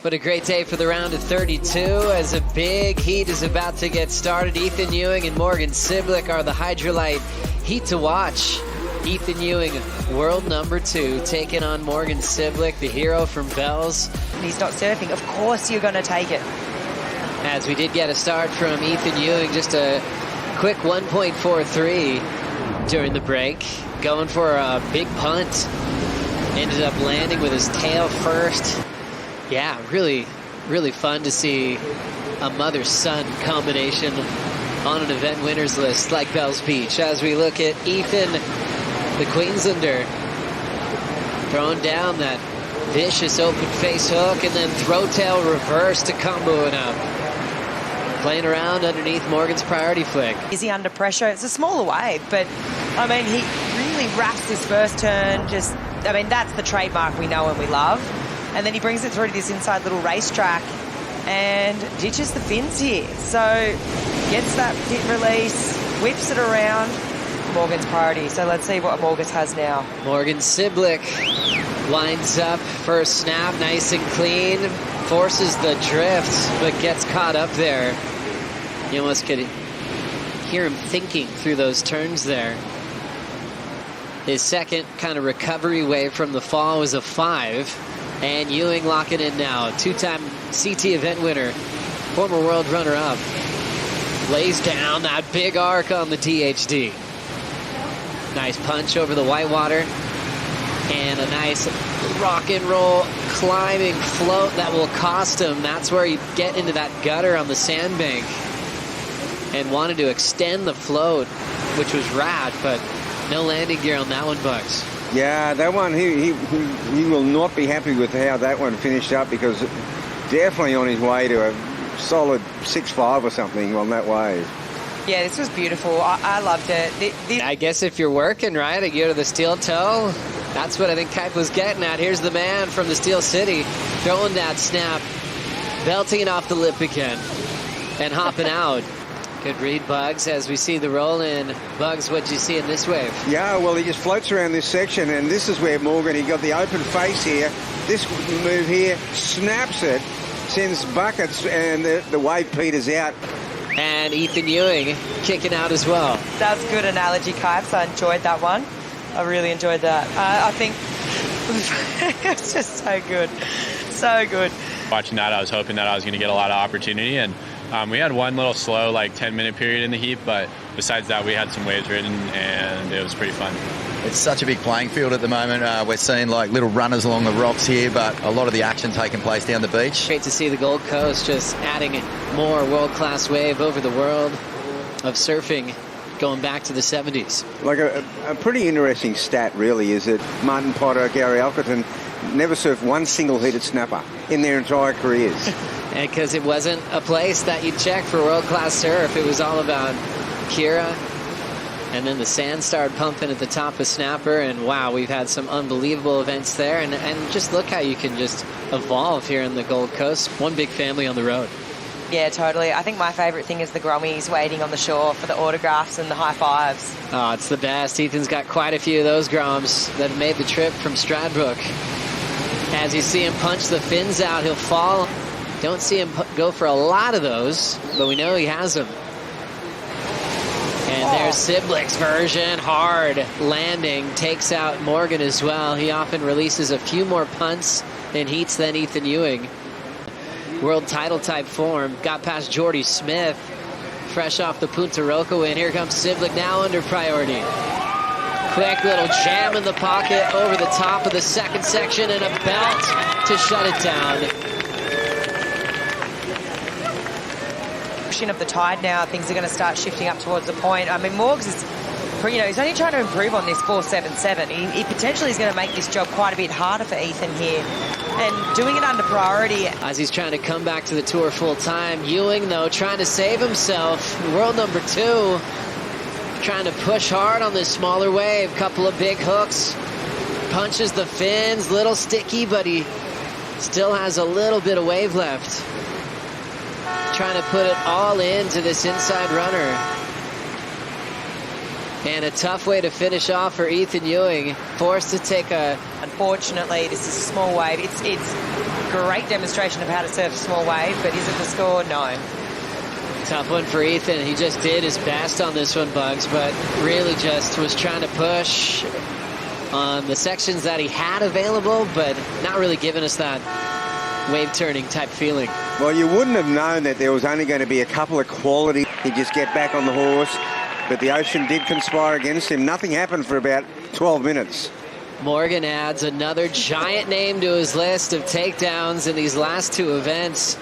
What a great day for the round of 32 as a big heat is about to get started. E.Ewing and M.Cibilic are the Hydrolite heat to watch. E.Ewing, world number 2, taking on M.Cibilic, the hero from Bells. He's not surfing. Of course you're going to take it. As we did get a start from E.Ewing, just a quick 1.43 during the break. Going for a big punt. Ended up landing with his tail first. Yeah, really, really fun to see a mother-son combination on an event winners list like Bells Beach. As we look at Ethan, the Queenslander, throwing down that vicious open face hook and then throw tail reverse to combo it up. Playing around underneath Morgan's priority flick. Is he under pressure? It's a smaller wave, but I mean, he really wraps his first turn. That's the trademark we know and we love. And then he brings it through to this inside little racetrack and ditches the fins here. So gets that fit release, whips it around. Morgan's priority. So let's see what Morgan has now. M.Cibilic winds up first snap, nice and clean, forces the drift, but gets caught up there. You almost could hear him thinking through those turns there. His second kind of recovery wave from the fall was a 5. And Ewing locking in now. 2-time CT event winner, former world runner-up. Lays down that big arc on the DHD. Nice punch over the whitewater. And a nice rock and roll climbing float that will cost him. That's where you get into that gutter on the sandbank. And wanted to extend the float, which was rad, but no landing gear on that one, Bugs. Yeah, that one, he will not be happy with how that one finished up, because definitely on his way to a solid 6.5 or something on that wave. Yeah, this was beautiful. I loved it. I guess if you're working, right, and you go to the steel toe, that's what I think Kike was getting at. Here's the man from the Steel City throwing that snap, belting it off the lip again, and hopping out. Good read, Bugs, as we see the roll in. Bugs, what'd you see in this wave? Yeah, well, he just floats around this section, and this is where Morgan, he got the open face here. This move here, snaps it, sends buckets, and the wave peters out. And Ewing kicking out as well. That's good analogy, Kipes. I enjoyed that one. I really enjoyed that. I think it's just so good. So good. Watching that, I was hoping that I was going to get a lot of opportunity, and we had one little slow, 10-minute period in the heat, but besides that, we had some waves ridden, and it was pretty fun. It's such a big playing field at the moment. We're seeing little runners along the rocks here, but a lot of the action taking place down the beach. Great to see the Gold Coast just adding more world-class wave over the world of surfing going back to the 70s. Like a pretty interesting stat, really, is that Martin Potter, Gary Elkerton never surfed one single-heated snapper in their entire careers. Because it wasn't a place that you'd check for world-class surf. It was all about Kira. And then the sand started pumping at the top of Snapper. And wow, we've had some unbelievable events there. And just look how you can just evolve here in the Gold Coast. One big family on the road. Yeah, totally. I think my favourite thing is the Grommies waiting on the shore for the autographs and the high fives. Oh, it's the best. Ethan's got quite a few of those Groms that have made the trip from Stradbroke. As you see him punch the fins out, he'll fall. Don't see him go for a lot of those, but we know he has them. And there's Cibilic's version. Hard landing. Takes out Morgan as well. He often releases a few more punts in heats than Ewing. World title type form. Got past Jordy Smith. Fresh off the Punta Roca win. Here comes Cibilic now under priority. Quick little jam in the pocket over the top of the second section and a belt to shut it down. Of the tide now, things are going to start shifting up towards the point. I mean, Morgs is, he's only trying to improve on this 4.77. He potentially is going to make this job quite a bit harder for Ethan here. And doing it under priority. As he's trying to come back to the tour full time. Ewing, though, trying to save himself. World number 2. Trying to push hard on this smaller wave. Couple of big hooks. Punches the fins. Little sticky, but he still has a little bit of wave left. Trying to put it all into this inside runner. And a tough way to finish off for Ewing. Forced to take a... Unfortunately, this is a small wave. It's great demonstration of how to surf a small wave, but is it the score? No. Tough one for Ethan. He just did his best on this one, Bugs, but really just was trying to push on the sections that he had available, but not really giving us that wave turning type feeling. Well, you wouldn't have known that there was only going to be a couple of quality. He'd just get back on the horse, but the ocean did conspire against him. Nothing happened for about 12 minutes. Morgan adds another giant name to his list of takedowns in these last two events.